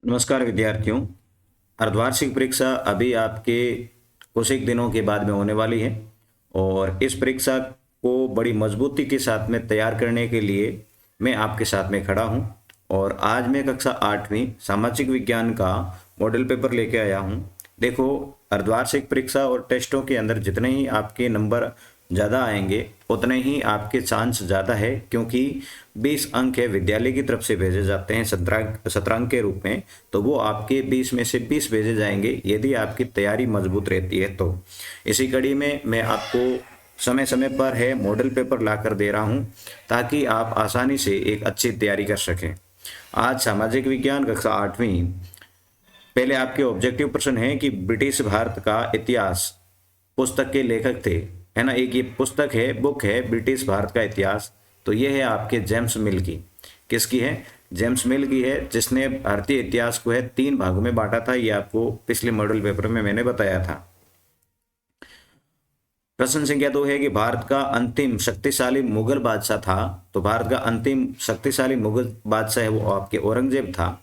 नमस्कार विद्यार्थियों। अर्धवार्षिक परीक्षा अभी आपके कुछ एक दिनों के बाद में होने वाली है और इस परीक्षा को बड़ी मजबूती के साथ में तैयार करने के लिए मैं आपके साथ में खड़ा हूं। और आज मैं कक्षा 8वीं सामाजिक विज्ञान का मॉडल पेपर लेके आया हूं। देखो, अर्धवार्षिक परीक्षा और टेस्टों के अंदर जितने ही आपके नंबर ज़्यादा आएंगे उतने ही आपके चांस ज़्यादा है, क्योंकि 20 अंक है विद्यालय की तरफ से भेजे जाते हैं शतरंग के रूप में। तो वो आपके 20 में से 20 भेजे जाएंगे यदि आपकी तैयारी मजबूत रहती है। तो इसी कड़ी में मैं आपको समय समय पर है मॉडल पेपर ला कर दे रहा हूँ ताकि आप आसानी से एक अच्छी तैयारी कर सकें। आज सामाजिक विज्ञान कक्षा 8वीं, पहले आपके ऑब्जेक्टिव प्रश्न है कि ब्रिटिश भारत का इतिहास पुस्तक के लेखक थे, है ना। एक ये पुस्तक है, बुक है ब्रिटिश भारत का इतिहास। तो ये है आपके जेम्स मिल की। किसकी है? जेम्स मिल की है, जिसने भारतीय इतिहास को है 3 भागों में बांटा था। ये आपको पिछले मॉडल पेपर में मैंने बताया था। प्रश्न संख्या 2 है कि भारत का अंतिम शक्तिशाली मुगल बादशाह था। तो भारत का अंतिम शक्तिशाली मुगल बादशाह है वो आपके औरंगजेब था।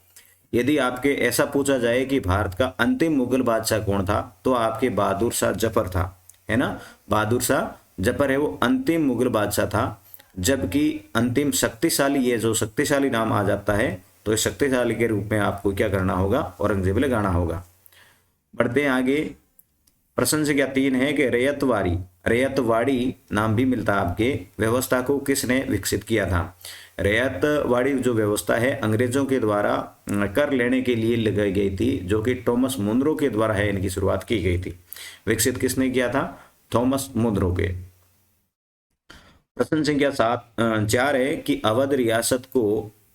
यदि आपके ऐसा पूछा जाए कि भारत का अंतिम मुगल बादशाह कौन था, तो आपके बहादुर शाह जफर था, है ना। बहादुर शाह जफर है वो अंतिम मुगल बादशाह था। जबकि अंतिम शक्तिशाली, ये जो शक्तिशाली नाम आ जाता है, तो इस शक्तिशाली के रूप में आपको क्या करना होगा? औरंगजेब लगाना होगा। बढ़ते हैं आगे। प्रश्न संख्या 3 है कि रैयतवाड़ी नाम भी मिलता है आपके व्यवस्था को किसने विकसित किया था? रैयतवाड़ी जो व्यवस्था है अंग्रेजों के द्वारा कर लेने के लिए लगाई गई थी, जो कि थॉमस मुनरो के द्वारा है इनकी शुरुआत की गई थी। विकसित किसने किया था? थॉमस मुनरो के। प्रश्न संख्या 4 है कि अवध रियासत को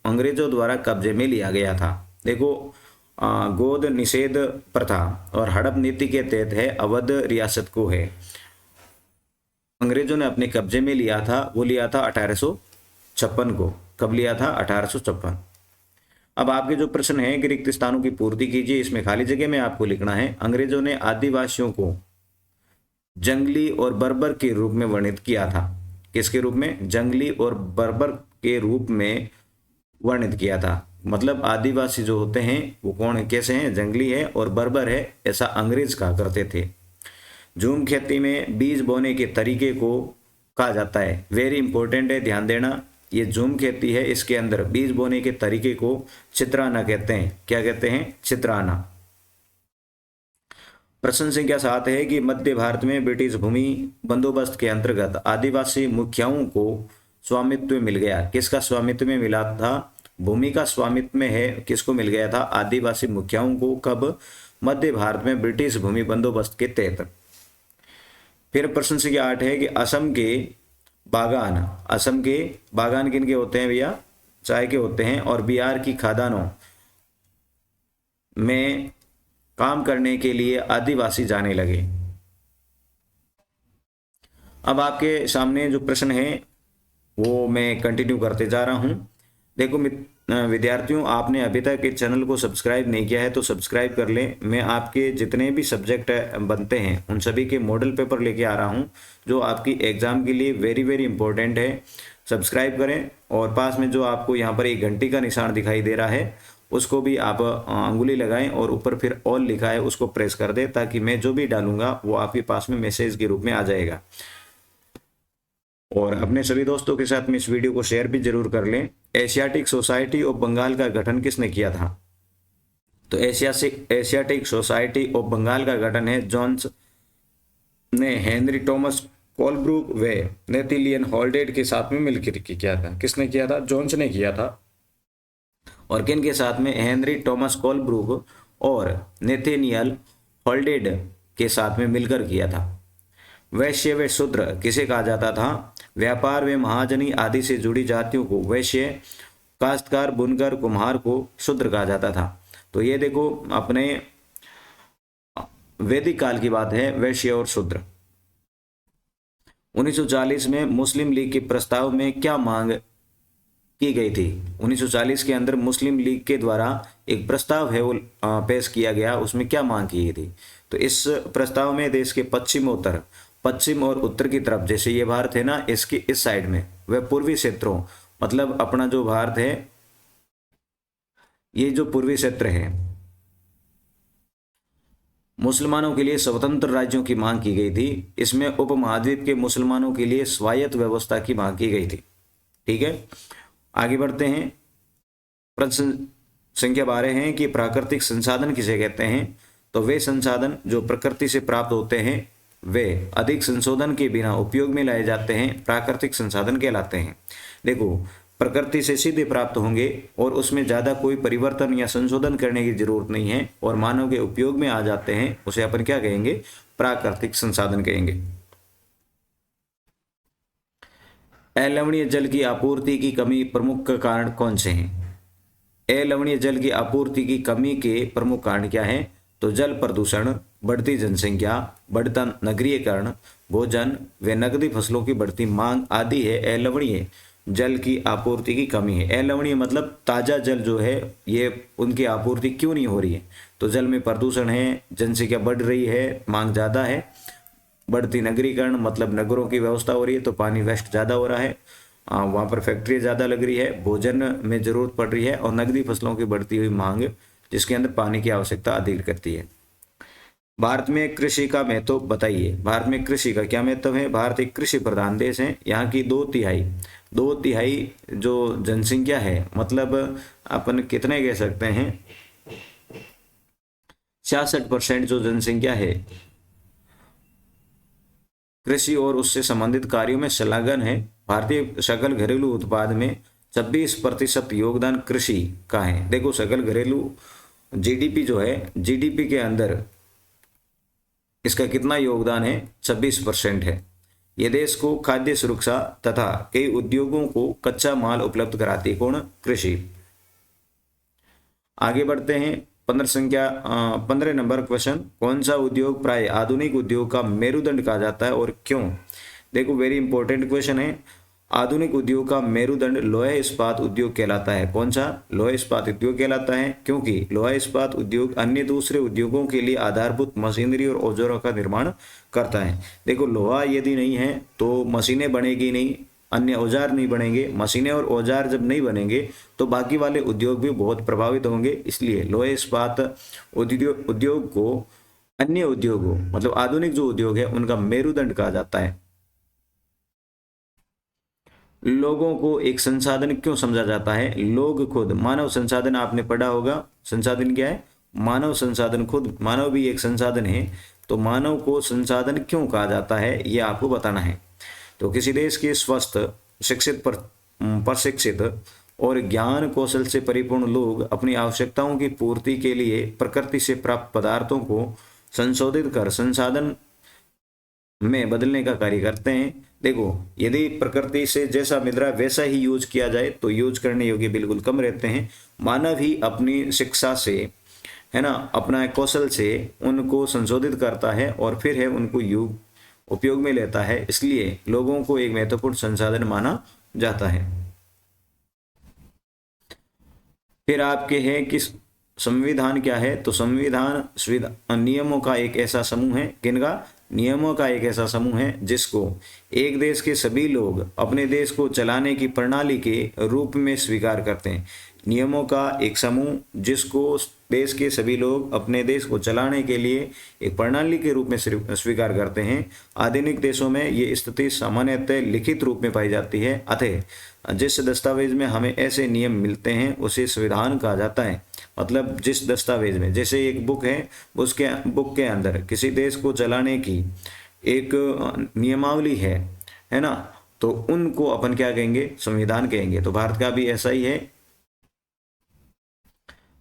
अंग्रेजों द्वारा कब्जे में लिया गया था। देखो, गोद निषेध प्रथा और हड़प नीति के तहत है अवध रियासत को है अंग्रेजों ने अपने कब्जे में लिया था। वो लिया था 1856 को। कब लिया था? 1856। अब आपके जो प्रश्न है कि रिक्त स्थानों की पूर्ति कीजिए, इसमें खाली जगह में आपको लिखना है अंग्रेजों ने आदिवासियों को जंगली और बर्बर के रूप में वर्णित किया था। किसके रूप में? जंगली और बर्बर के रूप में वर्णित किया था। मतलब आदिवासी जो होते हैं वो कौन है, कैसे हैं? जंगली है और बर्बर है, ऐसा अंग्रेज कहा करते थे। झूम खेती में बीज बोने के तरीके को कहा जाता है, वेरी इंपॉर्टेंट है, ध्यान देना। ये झूम खेती है, इसके अंदर बीज बोने के तरीके को चित्राना कहते हैं। क्या कहते हैं? चित्राना। प्रश्न संख्या 7 है कि मध्य भारत में ब्रिटिश भूमि बंदोबस्त के अंतर्गत आदिवासी मुखियाओं को स्वामित्व मिल गया। किसका स्वामित्व में मिला था? भूमि का स्वामित्व में है किसको मिल गया था? आदिवासी मुखियाओं को। कब? मध्य भारत में ब्रिटिश भूमि बंदोबस्त के तहत। फिर प्रश्न संख्या 8 है कि असम के बागान किन के होते हैं भैया? चाय के होते हैं। और बिहार की खादानों में काम करने के लिए आदिवासी जाने लगे। अब आपके सामने जो प्रश्न है वो मैं कंटिन्यू करते जा रहा हूं। देखो विद्यार्थियों, आपने अभी तक इस चैनल को सब्सक्राइब नहीं किया है तो सब्सक्राइब कर लें। मैं आपके जितने भी सब्जेक्ट बनते हैं उन सभी के मॉडल पेपर लेके आ रहा हूं, जो आपकी एग्जाम के लिए वेरी वेरी इंपॉर्टेंट है। सब्सक्राइब करें और पास में जो आपको यहाँ पर एक घंटी का निशान दिखाई दे रहा है उसको भी आप अंगुली लगाएं और ऊपर फिर ऑल लिखा है उसको प्रेस कर दें, ताकि मैं जो भी डालूंगा वो आपके पास में मैसेज के रूप में आ जाएगा। और अपने सभी दोस्तों के साथ में इस वीडियो को शेयर भी जरूर कर लें। एशियाटिक सोसाइटी ऑफ बंगाल का गठन किसने किया था? तो एशियाटिक सोसाइटी ऑफ बंगाल का गठन है जॉन्स ने हेनरी टॉमस कोलब्रुक व नेथेनियल हॉल्डेड के साथ में मिलकर किया था। किसने किया था? जॉन्स ने किया था। और किन के साथ में? हेनरी टॉमस कोलब्रुक और नेथेनियल हॉल्डेड के साथ में मिलकर किया था। वैश्य व शूद्र किसे कहा जाता था? व्यापार व महाजनी आदि से जुड़ी जातियों को वैश्य, काश्तकार, बुनकर, कुम्हार को शूद्र कहा जाता था। तो ये देखो अपने वैदिक काल की बात है, वैश्य और शूद्र। 1940 में मुस्लिम लीग के प्रस्ताव में क्या मांग की गई थी? 1940 के अंदर मुस्लिम लीग के द्वारा एक प्रस्ताव है वो पेश किया गया, उसमें क्या मांग की गई थी? तो इस प्रस्ताव में देश के पश्चिम और उत्तर की तरफ, जैसे ये भारत है ना, इसकी इस साइड में वह पूर्वी क्षेत्रों, मतलब अपना जो भारत है ये जो पूर्वी क्षेत्र है, मुसलमानों के लिए स्वतंत्र राज्यों की मांग की गई थी। इसमें उपमहाद्वीप के मुसलमानों के लिए स्वायत्त व्यवस्था की मांग की गई थी। ठीक है, आगे बढ़ते हैं। प्रश्न संख्या 12 है कि प्राकृतिक संसाधन किसे कहते हैं? तो वे संसाधन जो प्रकृति से प्राप्त होते हैं वे अधिक संशोधन के बिना उपयोग में लाए जाते हैं, प्राकृतिक संसाधन कहलाते हैं। देखो, प्रकृति से सीधे प्राप्त होंगे और उसमें ज़्यादा कोई परिवर्तन या संशोधन करने की जरूरत नहीं है और मानव के उपयोग में आ जाते हैं, उसे अपन क्या कहेंगे? प्राकृतिक संसाधन कहेंगे। अलवणीय जल की आपूर्ति की कमी प्रमुख कारण कौन से हैं? अलवणीय जल की आपूर्ति की कमी के प्रमुख कारण क्या हैं? तो जल प्रदूषण, बढ़ती जनसंख्या, बढ़ता नगरीकरण, भोजन व नकदी फसलों की बढ़ती मांग आदि है अलवणीय जल की आपूर्ति की कमी है। अलवणीय मतलब ताज़ा जल जो है ये उनकी आपूर्ति क्यों नहीं हो रही है? तो जल में प्रदूषण है, जनसंख्या बढ़ रही है, मांग ज़्यादा है, बढ़ती नगरीकरण मतलब नगरों की व्यवस्था हो रही है तो पानी वेस्ट ज़्यादा हो रहा है, वहाँ पर फैक्ट्री ज़्यादा लग रही है, भोजन में ज़रूरत पड़ रही है और नकदी फसलों की बढ़ती हुई मांग जिसके अंदर पानी की आवश्यकता अधिक करती है। भारत में कृषि का महत्व बताइए। भारत में कृषि का क्या महत्व है? भारत एक कृषि प्रधान देश है। यहाँ की दो तिहाई जो जनसंख्या है, मतलब अपन कितने कह सकते हैं, 66% जो जनसंख्या है कृषि और उससे संबंधित कार्यों में संलग्न है। भारतीय सकल घरेलू उत्पाद में 26% योगदान कृषि का है। देखो, सकल घरेलू जीडीपी जो है, जीडीपी के अंदर इसका कितना योगदान है? 26% है। ये देश को खाद्य सुरक्षा तथा कई उद्योगों को कच्चा माल उपलब्ध कराती है। कौन? कृषि। आगे बढ़ते हैं। 15 नंबर क्वेश्चन, कौन सा उद्योग प्राय आधुनिक उद्योग का मेरुदंड कहा जाता है और क्यों? देखो, वेरी इंपॉर्टेंट क्वेश्चन है। आधुनिक उद्योग का मेरुदंड लोहा इस्पात उद्योग कहलाता है। कौन सा? लोहा इस्पात उद्योग कहलाता है, क्योंकि लोहा इस्पात उद्योग अन्य दूसरे उद्योगों के लिए आधारभूत मशीनरी और औजारों का निर्माण करता है। देखो, लोहा यदि नहीं है तो मशीनें बनेगी नहीं, अन्य औजार नहीं बनेंगे, मशीनें और औजार जब नहीं बनेंगे तो बाकी वाले उद्योग भी बहुत प्रभावित होंगे। इसलिए लोहा इस्पात उद्योग को अन्य उद्योगों मतलब आधुनिक जो उद्योग है उनका मेरुदंड कहा जाता है। लोगों को एक संसाधन क्यों समझा जाता है? लोग खुद, मानव संसाधन आपने पढ़ा होगा, संसाधन क्या है? मानव संसाधन, खुद मानव भी एक संसाधन है। तो मानव को संसाधन क्यों कहा जाता है ये आपको बताना है। तो किसी देश के स्वस्थ, शिक्षित, प्रशिक्षित और ज्ञान कौशल से परिपूर्ण लोग अपनी आवश्यकताओं की पूर्ति के लिए प्रकृति से प्राप्त पदार्थों को संशोधित कर संसाधन में बदलने का कार्य करते हैं। देखो, यदि प्रकृति से जैसा मिल रहा है वैसा ही यूज किया जाए तो यूज करने योग्य बिल्कुल कम रहते हैं। मानव ही अपनी शिक्षा से, है ना, अपना कौशल से उनको संशोधित करता है और फिर है उनको उपयोग में लेता है। इसलिए लोगों को एक महत्वपूर्ण संसाधन माना जाता है। फिर आपके है कि संविधान क्या है? तो संविधान नियमों का एक ऐसा समूह है। किनका? नियमों का एक ऐसा समूह है जिसको एक देश के सभी लोग अपने देश को चलाने की प्रणाली के रूप में स्वीकार करते हैं। नियमों का एक समूह जिसको देश के सभी लोग अपने देश को चलाने के लिए एक प्रणाली के रूप में स्वीकार करते हैं। आधुनिक देशों में ये स्थिति सामान्यतः लिखित रूप में पाई जाती है। अतः जिस दस्तावेज में हमें ऐसे नियम मिलते हैं उसे संविधान कहा जाता है। मतलब जिस दस्तावेज में, जैसे एक बुक है, उसके बुक के अंदर किसी देश को चलाने की एक नियमावली है ना, तो उनको अपन क्या कहेंगे? संविधान कहेंगे। तो भारत का भी ऐसा ही है।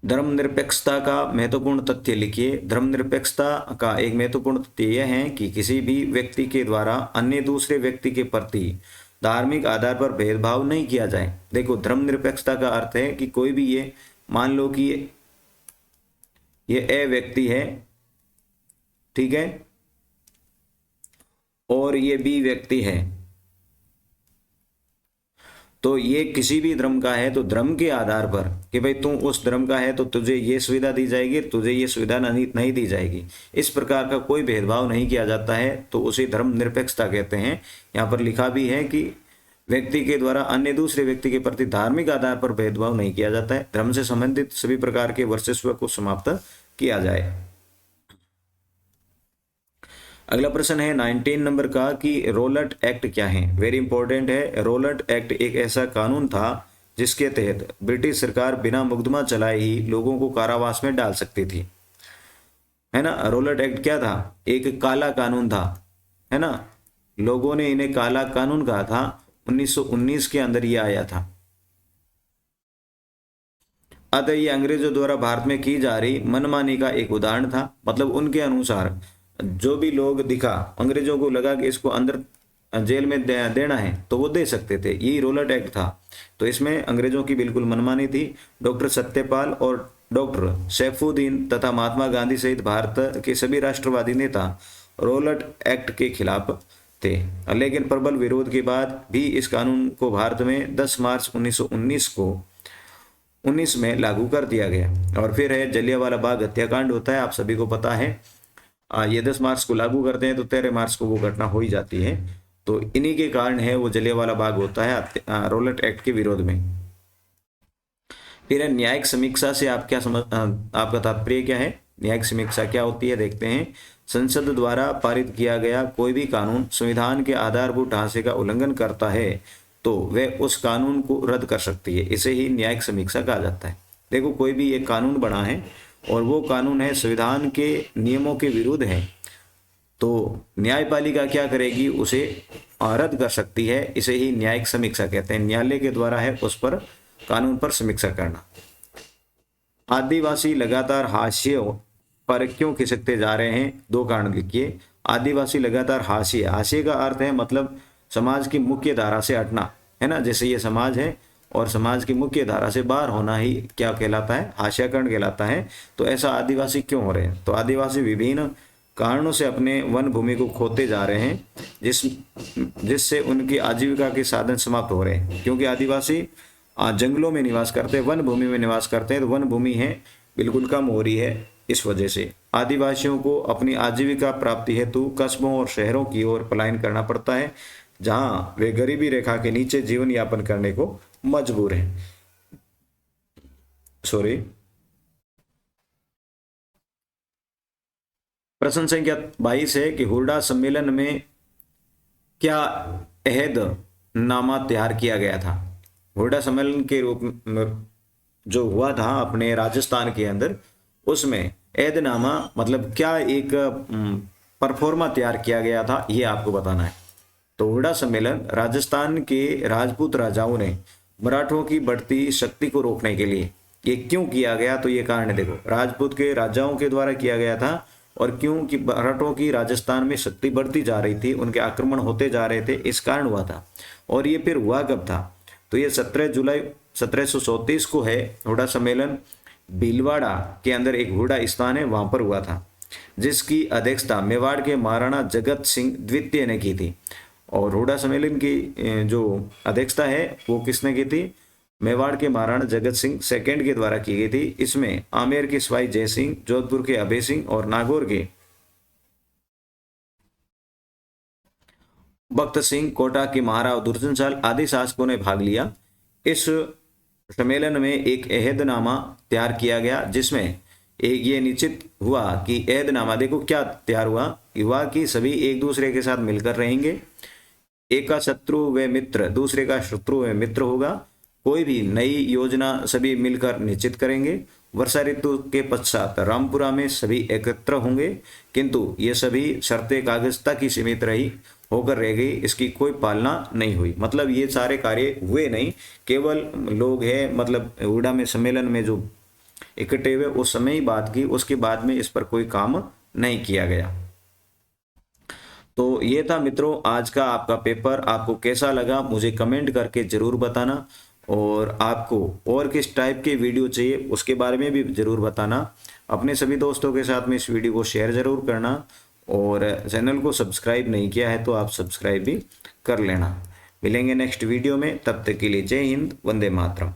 धर्मनिरपेक्षता का महत्वपूर्ण तथ्य लिखिए। धर्मनिरपेक्षता का एक महत्वपूर्ण तथ्य यह है कि किसी भी व्यक्ति के द्वारा अन्य दूसरे व्यक्ति के प्रति धार्मिक आधार पर भेदभाव नहीं किया जाए। देखो, धर्मनिरपेक्षता का अर्थ है कि कोई भी ये मान लो कि ये ए व्यक्ति है, ठीक है, और ये बी व्यक्ति है, तो ये किसी भी धर्म का है तो धर्म के आधार पर कि भाई तू उस धर्म का है तो तुझे ये सुविधा दी जाएगी, तुझे ये सुविधा नहीं दी जाएगी, इस प्रकार का कोई भेदभाव नहीं किया जाता है, तो उसे धर्म निरपेक्षता कहते हैं। यहाँ पर लिखा भी है कि व्यक्ति के द्वारा अन्य दूसरे व्यक्ति के प्रति धार्मिक आधार पर भेदभाव नहीं किया जाता है। धर्म से संबंधित सभी प्रकार के वर्चस्व को समाप्त किया जाए। अगला प्रश्न है 19 नंबर का कि रोलट एक्ट क्या है। वेरी इंपॉर्टेंट है। रोलट एक्ट एक ऐसा कानून था जिसके तहत ब्रिटिश सरकार बिना मुकदमा चलाए ही लोगों को कारावास में डाल सकती थी, है ना। रोलट एक्ट क्या था? एक काला कानून था, है ना। लोगों ने इन्हें काला कानून कहा था। 1919 के अंदर ये आया था। अतः ये अंग्रेजों द्वारा भारत में की जा रही मनमानी का एक उदाहरण था। मतलब उनके अनुसार जो भी लोग दिखा, अंग्रेजों को लगा कि इसको अंदर जेल में देना है तो वो दे सकते थे। यही रोलट एक्ट था। तो इसमें अंग्रेजों की बिल्कुल मनमानी थी। डॉक्टर सत्यपाल और डॉक्टर सैफुद्दीन तथा महात्मा गांधी सहित भारत के सभी राष्ट्रवादी नेता रोलट एक्ट के खिलाफ थे। लेकिन प्रबल विरोध के बाद भी इस कानून को भारत में 10 मार्च 1919 में लागू कर दिया गया। और फिर है जलियांवाला बाग हत्याकांड होता है, आप सभी को पता है। ये 10 मार्च को लागू करते हैं तो 13 मार्च को वो घटना हो ही जाती है। तो इन्हीं के कारण है वो जलियांवाला बाग होता है रोलट एक्ट के विरोध में। फिर है न्यायिक समीक्षा से आप क्या समझ, आपका तात्पर्य क्या है? न्यायिक समीक्षा क्या होती है देखते हैं। संसद द्वारा पारित किया गया कोई भी कानून संविधान के आधारभूत ढांचे का उल्लंघन करता है तो वह उस कानून को रद्द कर सकती है। इसे ही न्यायिक समीक्षा कहा जाता है। देखो, कोई भी एक कानून बना है और वो कानून है संविधान के नियमों के विरुद्ध है, तो न्यायपालिका क्या करेगी? उसे रद्द कर सकती है। इसे ही न्यायिक समीक्षा कहते हैं। न्यायालय के द्वारा है उस पर कानून पर समीक्षा करना। आदिवासी लगातार हाशिए पर क्यों खिसकते जा रहे हैं? 2 कारण लिखिए। आदिवासी लगातार हाशिए, हाशिए का अर्थ है मतलब समाज की मुख्य धारा से हटना, है ना। जैसे ये समाज है और समाज की मुख्य धारा से बाहर होना ही क्या कहलाता है? हाशियाकरण कहलाता है। तो ऐसा आदिवासी क्यों हो रहे हैं? तो आदिवासी विभिन्न कारणों से अपने वन भूमि को खोते जा रहे हैं, जिससे उनकी आजीविका के साधन समाप्त हो रहे हैं। क्योंकि आदिवासी जंगलों में निवास करते हैं, वन भूमि में निवास करते हैं, तो वन भूमि है बिल्कुल कम हो रही है। इस वजह से आदिवासियों को अपनी आजीविका प्राप्ति हेतु कस्बों और शहरों की ओर पलायन करना पड़ता है, जहां वे गरीबी रेखा के नीचे जीवन यापन करने को मजबूर हैं। प्रश्न संख्या 22 है कि हुरडा सम्मेलन में क्या अहदनामा तैयार किया गया था? हुरडा सम्मेलन के रूप में जो हुआ था अपने राजस्थान के अंदर, उसमें अहदनामा मतलब क्या एक परफॉर्मा तैयार किया गया था, ये आपको बताना है। तो हुरडा सम्मेलन राजस्थान के राजपूत राजाओं ने मराठों की बढ़ती शक्ति को रोकने के लिए, ये क्यों किया गया? तो ये कारण है, देखो, राजपूत के राजाओं के द्वारा किया गया था। और क्यों कि मराठों की राजस्थान में शक्ति बढ़ती जा रही थी, उनके आक्रमण होते जा रहे थे, इस कारण हुआ था। और ये फिर हुआ कब था? तो ये 17 जुलाई 1734 को है हुरडा सम्मेलन। भीलवाड़ा के अंदर एक हुरडा स्थान है, वहां पर हुआ था, जिसकी अध्यक्षता मेवाड़ के महाराणा जगत सिंह द्वितीय ने की थी। और हुरडा सम्मेलन की जो अध्यक्षता है वो किसने की थी? मेवाड़ के महाराणा जगत सिंह सेकंड के द्वारा की गई थी। इसमें आमेर के सवाई जय सिंह, जोधपुर के अभय सिंह और नागौर के भक्त सिंह, कोटा के महाराव दुर्जनशाल आदि शासकों ने भाग लिया। इस सम्मेलन में एक अहदनामा तैयार किया गया, जिसमें एक ये निश्चित हुआ कि अहदनामा, देखो क्या तैयार हुआ कि सभी एक दूसरे के साथ मिलकर रहेंगे। एक का शत्रु व मित्र, दूसरे का शत्रु व मित्र होगा। कोई भी नई योजना सभी मिलकर निश्चित करेंगे। वर्षा ऋतु के पश्चात रामपुरा में सभी एकत्र होंगे, किंतु ये सभी शर्तें कागज तक ही सीमित रही होकर रह गई, इसकी कोई पालना नहीं हुई। मतलब ये सारे कार्य हुए नहीं, केवल लोग हैं मतलब हुरडा में सम्मेलन में जो इकट्ठे हुए उस समय ही बात की, उसके बाद में इस पर कोई काम नहीं किया गया। तो ये था मित्रों आज का आपका पेपर। आपको कैसा लगा मुझे कमेंट करके जरूर बताना, और आपको और किस टाइप के वीडियो चाहिए उसके बारे में भी जरूर बताना। अपने सभी दोस्तों के साथ में इस वीडियो को शेयर जरूर करना, और चैनल को सब्सक्राइब नहीं किया है तो आप सब्सक्राइब भी कर लेना। मिलेंगे नेक्स्ट वीडियो में, तब तक के लिए जय हिंद, वंदे मातरम।